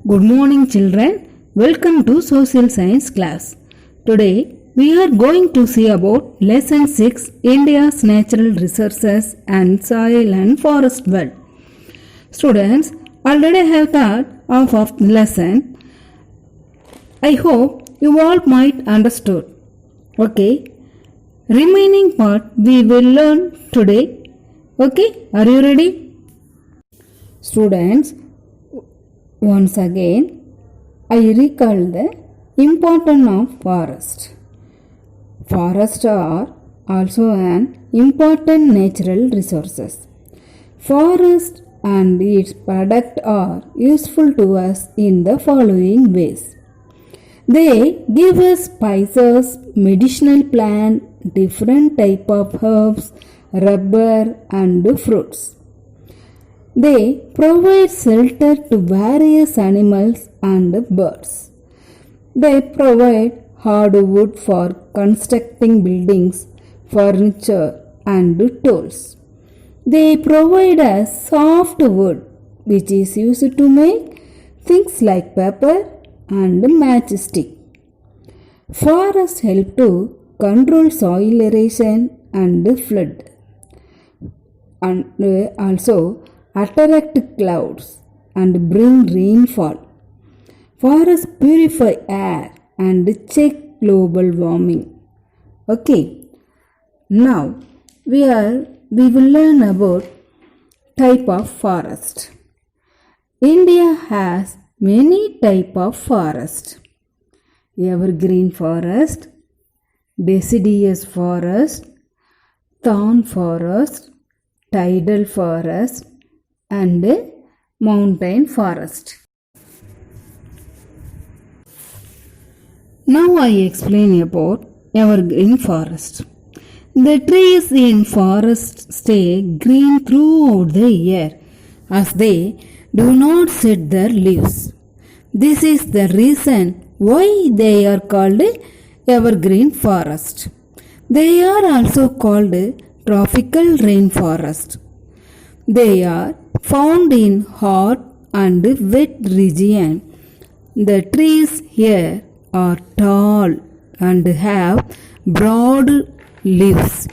Good morning children. Welcome to Social Science class. Today we are going to see about lesson 6 India's natural resources and soil and forest world. Students already have thought of the lesson. I hope you all might understood. Okay. Remaining part we will learn today. Okay. Are you ready? Students, once again, I recall the importance of forest. Forests are also an important natural resources. Forest and its products are useful to us in the following ways. They give us spices, medicinal plants, different type of herbs, rubber and fruits. They provide shelter to various animals and birds. They provide hardwood for constructing buildings, furniture and tools. They provide us soft wood which is used to make things like paper and matchstick. Forests help to control soil erosion and flood, and also attract clouds and bring rainfall. Forests purify air and check global warming. Okay, now we will learn about type of forest. India has many type of forest. Evergreen forest, deciduous forest, thorn forest, tidal forest and mountain forest. Now I explain about evergreen forest. The trees in forest stay green throughout the year as they do not shed their leaves. This is the reason why they are called evergreen forest. They are also called tropical rainforest. They are found in hot and wet region. The trees here are tall and have broad leaves,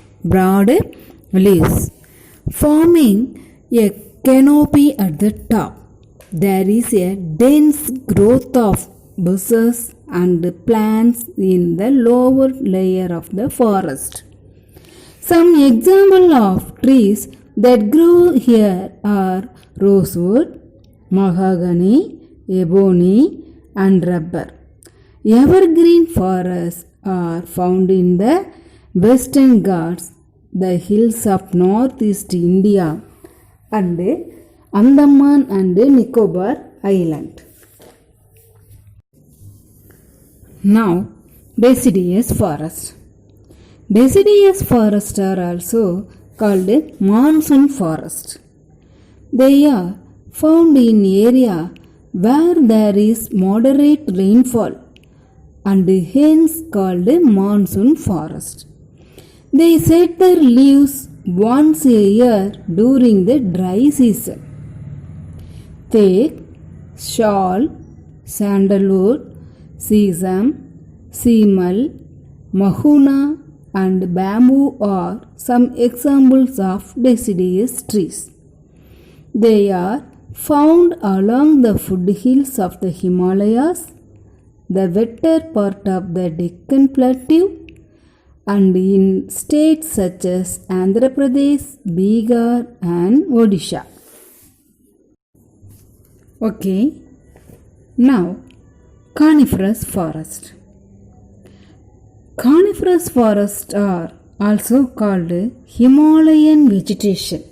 forming a canopy at the top. There is a dense growth of bushes and plants in the lower layer of the forest. Some examples of trees that grow here are rosewood, mahogany, ebony and rubber. Evergreen forests are found in the Western Ghats, the hills of northeast India and Andaman and Nicobar Island. Now, deciduous forest. Deciduous forests are also called monsoon forest. They are found in area where there is moderate rainfall and hence called monsoon forest. They shed their leaves once a year during the dry season. Teak, shawl, sandalwood, sesame, seemal, mahuna and bamboo are some examples of deciduous trees. They are found along the foothills of the Himalayas, the wetter part of the Deccan Plateau, and in states such as Andhra Pradesh, Bihar and Odisha. Okay, now coniferous forest. Coniferous forests are also called Himalayan vegetation.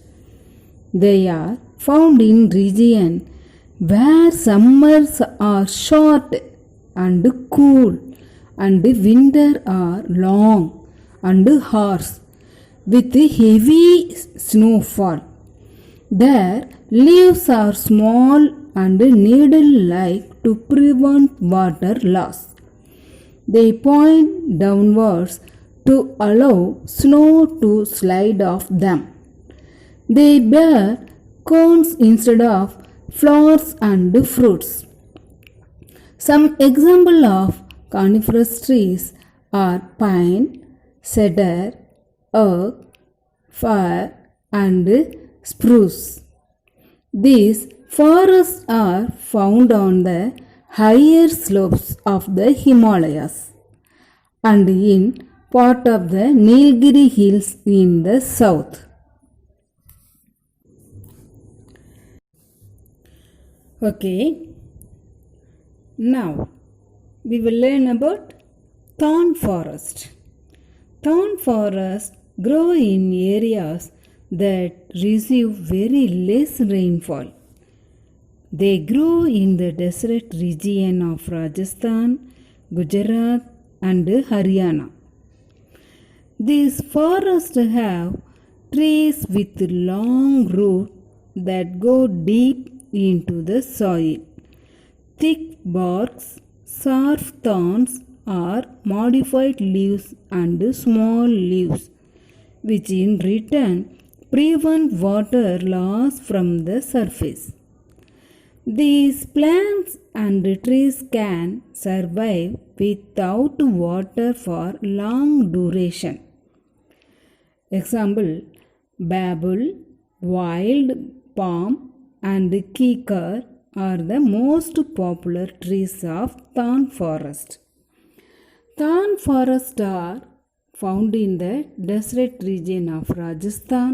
They are found in region where summers are short and cool and winter are long and harsh with heavy snowfall. Their leaves are small and needle-like to prevent water loss. They point downwards to allow snow to slide off them. They bear cones instead of flowers and fruits. Some example of coniferous trees are pine, cedar, oak, fir, and spruce. These forests are found on the higher slopes of the Himalayas and in part of the Nilgiri hills in the south. Okay, now we will learn about thorn forest. Thorn forests grow in areas that receive very less rainfall. They grow in the desert region of Rajasthan, Gujarat, and Haryana. These forests have trees with long roots that go deep into the soil. Thick barks, sharp thorns, or modified leaves and small leaves, which in return prevent water loss from the surface. These plants and trees can survive without water for long duration. Example: babul, wild palm, and kikar are the most popular trees of thorn forest. Thorn forests are found in the desert region of Rajasthan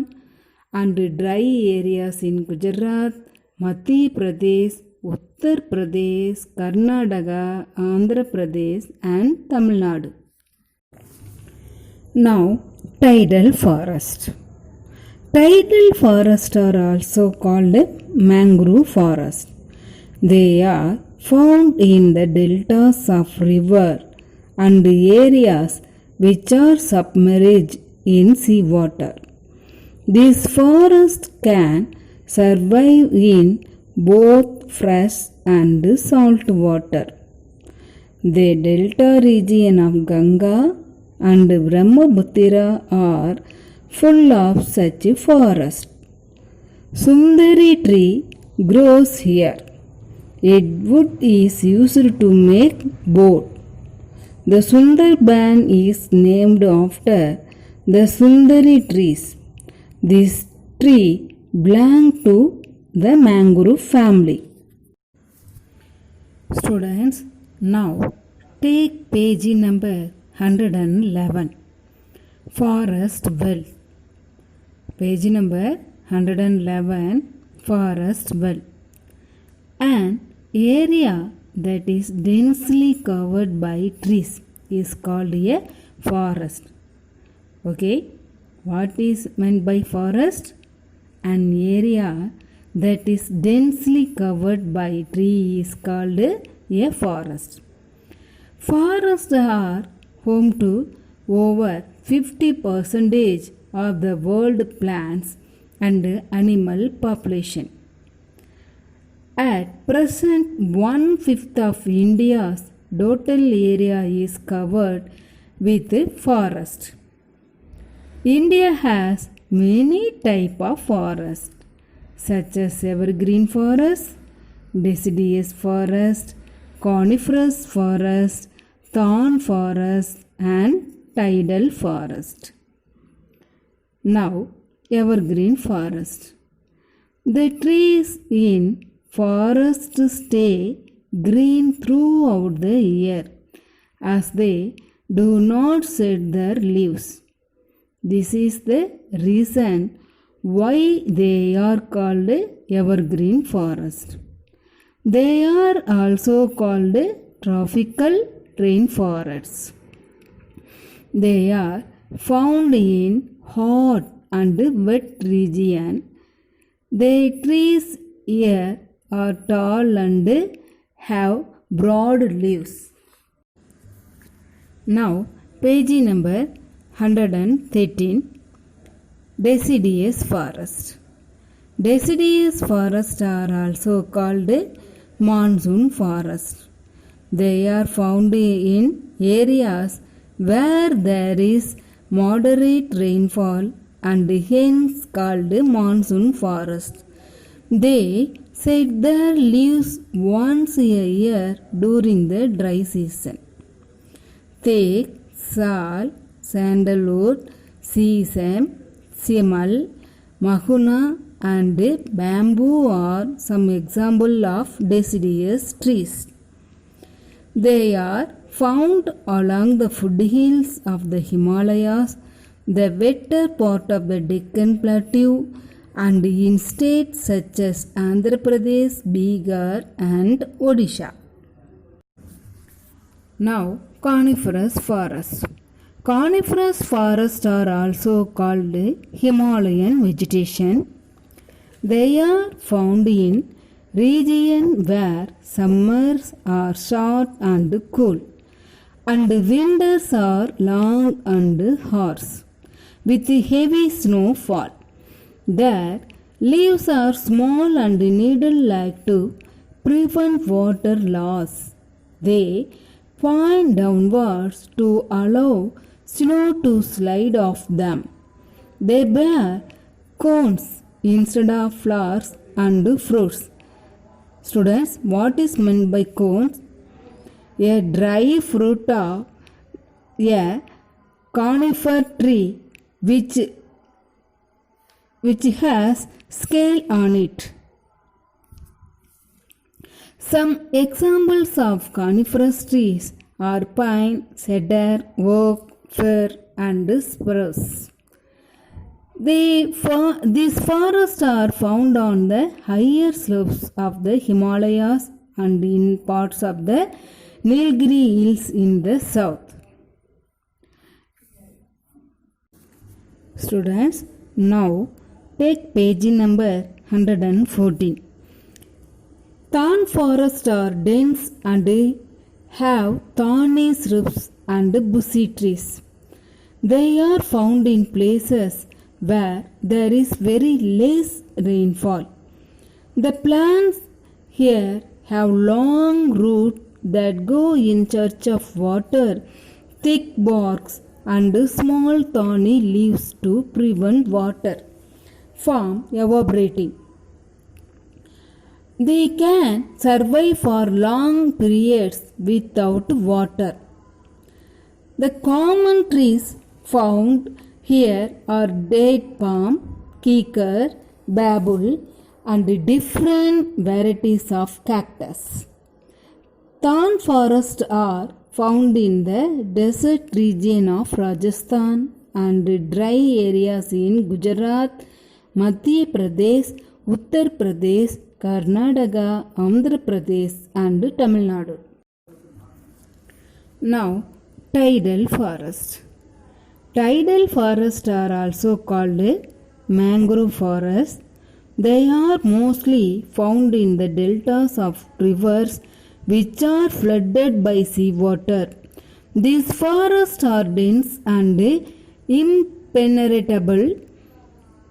and dry areas in Gujarat, Madhya Pradesh, Uttar Pradesh, Karnataka, Andhra Pradesh, and Tamil Nadu. Now, tidal forest. Tidal forests are also called mangrove forest. They are found in the deltas of river and areas which are submerged in seawater. These forests can survive in both fresh and salt water. The delta region of Ganga and Brahmaputra are full of such forests. Sundari tree grows here. Its wood is used to make boat. The Sundarban is named after the Sundari trees. This tree belongs to the mangrove family. Students, now take page number 111. Forest wealth. Page number 111. Forest wealth. An area that is densely covered by trees is called a forest. Okay, what is meant by forest? An area that is densely covered by trees is called a forest. Forests are home to over 50% of the world plants and animal population. At present, 1/5 of India's total area is covered with forest. India has many types of forests, such as evergreen forest, deciduous forest, coniferous forest, thorn forest, and tidal forest. Now, evergreen forest. The trees in forest stay green throughout the year as they do not shed their leaves. This is the reason why they are called evergreen forest. They are also called tropical rainforests. They are found in hot and wet region. The trees here are tall and have broad leaves. Now, page number 113. Deciduous forest. Deciduous forests are also called monsoon forest. They are found in areas where there is moderate rainfall and hence called monsoon forest. They shed their leaves once a year during the dry season. Teak, sal, sandalwood, sesame, simal, mahuna and bamboo are some examples of deciduous trees. They are found along the foothills of the Himalayas, the wetter part of the Deccan Plateau, and in states such as Andhra Pradesh, Bihar, and Odisha. Now, coniferous forests. Coniferous forests are also called Himalayan vegetation. They are found in region where summers are short and cool, and winters are long and harsh, with heavy snowfall. Their leaves are small and needle-like to prevent water loss. They point downwards to allow snow to slide off them. They bear cones instead of flowers and fruits. Students, what is meant by cones? A dry fruit of a conifer tree which has scale on it. Some examples of coniferous trees are pine, cedar, oak, fir, and spruce. These forests are found on the higher slopes of the Himalayas and in parts of the Nilgiri Hills in the south. Students, now take page number 114. Thorn forests are dense and have thorny shrubs and bushy trees. They are found in places where there is very less rainfall. The plants here have long roots that go in search of water, thick barks, and small thorny leaves to prevent water from evaporating. They can survive for long periods without water. The common trees found here are date palm, kikar, babul, and different varieties of cactus. Thorn forests are found in the desert region of Rajasthan and dry areas in Gujarat, Madhya Pradesh, Uttar Pradesh, Karnataka, Andhra Pradesh, and Tamil Nadu. Now, tidal forest. Tidal forests are also called mangrove forests. They are mostly found in the deltas of rivers which are flooded by seawater. These forests are dense and impenetrable.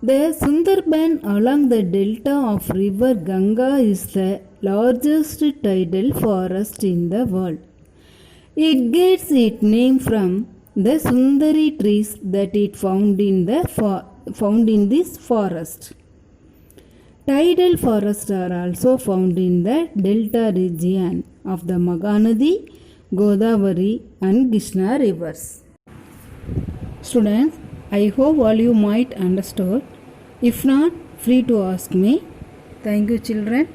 The Sundarban along the delta of river Ganga is the largest tidal forest in the world. It gets its name from the Sundari trees that it found in this forest. Tidal forests are also found in the delta region of the Mahanadi, Godavari, and Krishna rivers. Students, I hope all you might understood. If not, free to ask me. Thank you, children.